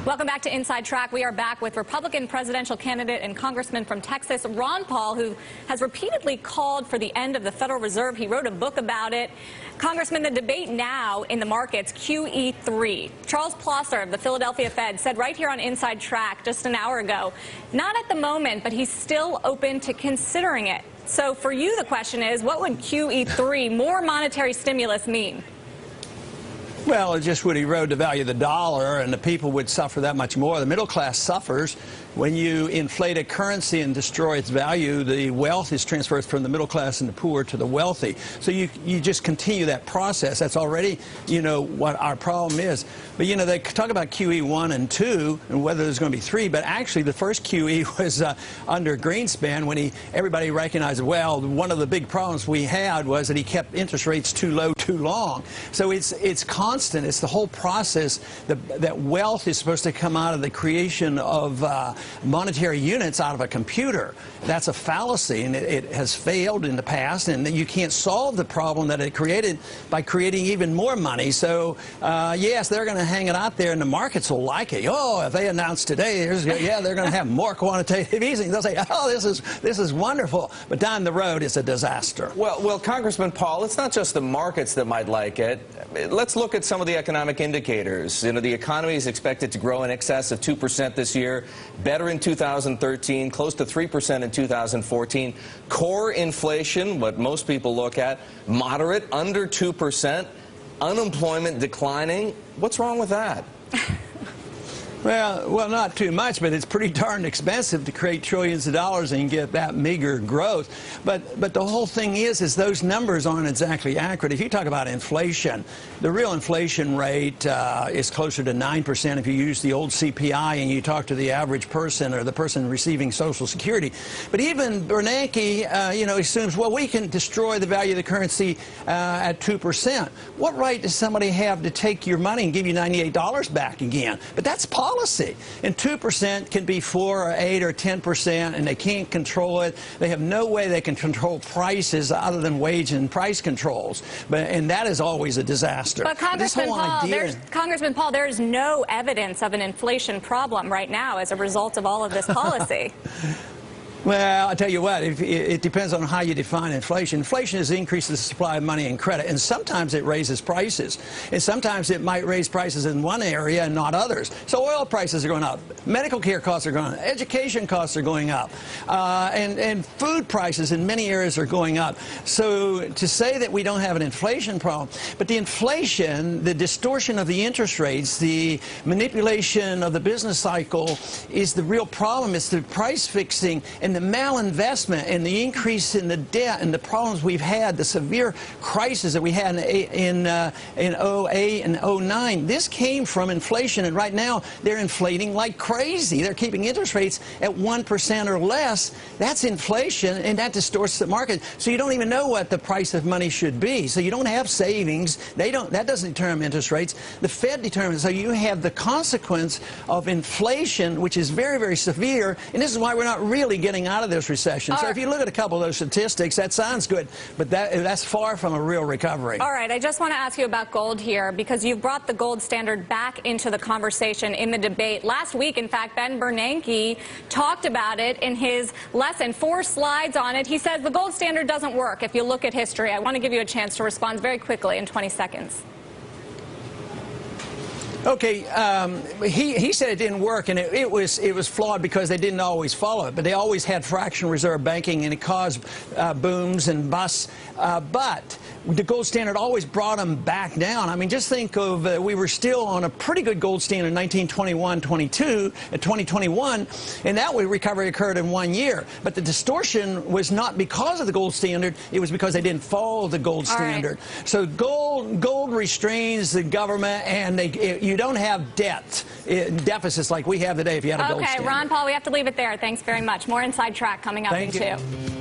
Welcome back to Inside Track. We are back with Republican presidential candidate and congressman from Texas, Ron Paul, who has repeatedly called for the end of the Federal Reserve. He wrote a book about it. Congressman, the debate now in the markets, QE3. Charles Plosser of the Philadelphia Fed said right here on Inside Track just an hour ago, not at the moment, but he's still open to considering it. So for you, the question is, what would QE3, more monetary stimulus, mean? Well, it just would erode the value of the dollar, and the people would suffer that much more. The middle class suffers. When you inflate a currency and destroy its value, the wealth is transferred from the middle class and the poor to the wealthy. So you just continue that process. That's already, what our problem is. But, they talk about QE 1 and 2 and whether there's going to be 3, but actually the first QE was under Greenspan when everybody recognized, well, one of the big problems we had was that he kept interest rates too low too long. So it's constant. It's the whole process that wealth is supposed to come out of the creation of monetary units out of a computer. That's a fallacy, and it has failed in the past, and you can't solve the problem that it created by creating even more money. So, yes, they're going to hang it out there, and the markets will like it. Oh, if they announce today, they're going to have more quantitative easing. They'll say, oh, this is wonderful. But down the road, it's a disaster. Well, Congressman Paul, it's not just the markets that might like it. Let's look at some of the economic indicators. The economy is expected to grow in excess of 2% this year, better in 2013, close to 3% in 2014. Core inflation, what most people look at, moderate, under 2%. Unemployment declining. What's wrong with that? Well, not too much, but it's pretty darn expensive to create trillions of dollars and get that meager growth. But the whole thing is those numbers aren't exactly accurate. If you talk about inflation, the real inflation rate is closer to 9% if you use the old CPI and you talk to the average person or the person receiving Social Security. But even Bernanke, assumes, well, we can destroy the value of the currency at 2%. What right does somebody have to take your money and give you $98 back again? But that's policy. And 2% can be 4 or 8 or 10%, and they can't control it. They have no way they can control prices other than wage and price controls. And that is always a disaster. But Congressman Paul, there is no evidence of an inflation problem right now as a result of all of this policy. Well, I'll tell you what, it depends on how you define inflation. Inflation is the increase in the supply of money and credit, and sometimes it raises prices. And sometimes it might raise prices in one area and not others. So oil prices are going up, medical care costs are going up, education costs are going up, and food prices in many areas are going up. So to say that we don't have an inflation problem, but the inflation, the distortion of the interest rates, the manipulation of the business cycle is the real problem. It's the price fixing and the malinvestment and the increase in the debt and the problems we've had, the severe crisis that we had in 08 and 09. This came from inflation, and right now they're inflating like crazy. They're keeping interest rates at 1% or less. That's inflation, and that distorts the market. So you don't even know what the price of money should be. So you don't have savings. That doesn't determine interest rates. The Fed determines. So you have the consequence of inflation, which is very, very severe, and this is why we're not really getting out of this recession. So if you look at a couple of those statistics, that sounds good, but that's far from a real recovery. All right, I just want to ask you about gold here, because you've brought the gold standard back into the conversation in the debate. Last week, in fact, Ben Bernanke talked about it in his lesson, 4 slides on it. He says the gold standard doesn't work if you look at history. I want to give you a chance to respond very quickly in 20 seconds. Okay, he said it didn't work, and it was flawed because they didn't always follow it. But they always had fractional reserve banking, and it caused booms and busts. But the gold standard always brought them back down. I mean, just think of we were still on a pretty good gold standard in 1921-22, 2021, and that recovery occurred in 1 year. But the distortion was not because of the gold standard; it was because they didn't follow the gold standard. Right. So gold restrains the government, and you don't have deficits like we have today if you had a gold standard. Okay, Ron Paul, we have to leave it there. Thanks very much. More Inside Track coming up in 2.